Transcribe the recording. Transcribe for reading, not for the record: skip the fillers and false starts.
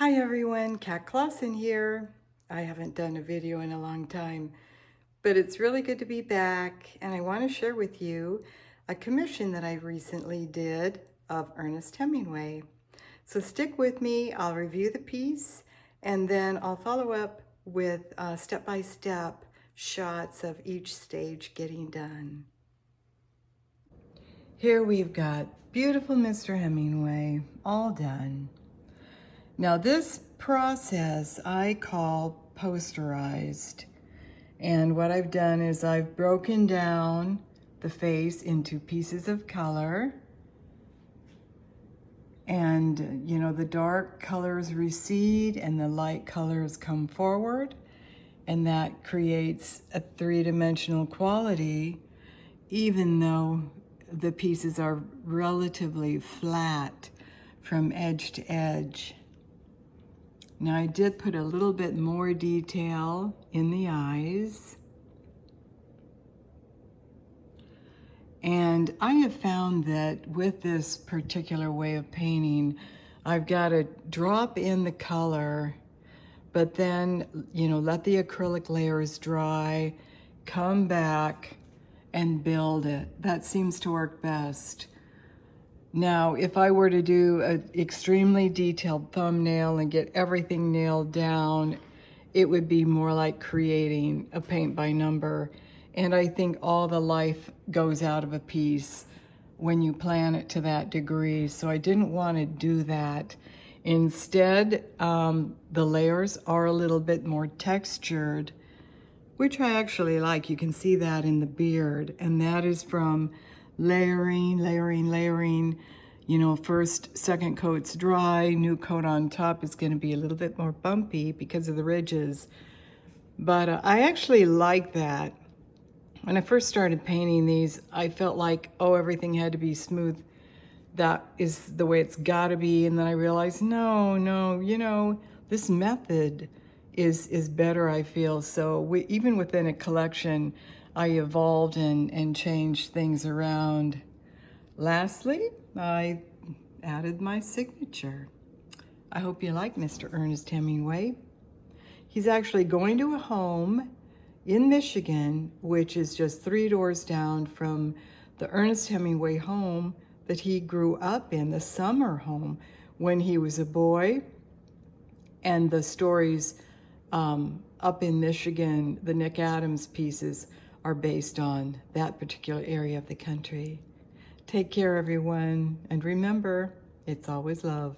Hi everyone, Clausen here. I haven't done a video in a long time, but it's really good to be back, and I want to share with you a commission that I recently did of Ernest Hemingway. So stick with me, I'll review the piece, and then I'll follow up with step-by-step shots of each stage getting done. Here we've got beautiful Mr. Hemingway, all done. Now this process I call posterized. And what I've done is I've broken down the face into pieces of color. And you know, the dark colors recede and the light colors come forward. And that creates a three-dimensional quality, even though the pieces are relatively flat from edge to edge. Now I did put a little bit more detail in the eyes. And I have found that with this particular way of painting, I've got to drop in the color, but then, you know, let the acrylic layers dry, come back and build it. That seems to work best. Now, if I were to do an extremely detailed thumbnail and get everything nailed down, it would be more like creating a paint by number. And I think all the life goes out of a piece when you plan it to that degree. So I didn't want to do that. Instead, the layers are a little bit more textured, which I actually like. You can see that in the beard. And that is from layering. You know, first, second coat's dry, new coat on top is going to be a little bit more bumpy because of the ridges. But I actually like that. When I first started painting these, I felt like, oh, everything had to be smooth. That is the way it's got to be. And then I realized, no, you know, this method is better, I feel. So even within a collection, I evolved and changed things around. Lastly, I added my signature. I hope you like Mr. Ernest Hemingway. He's actually going to a home in Michigan, which is just 3 doors down from the Ernest Hemingway home that he grew up in, the summer home, when he was a boy. And the stories up in Michigan, the Nick Adams pieces, are based on that particular area of the country. Take care, everyone, and remember, it's always love.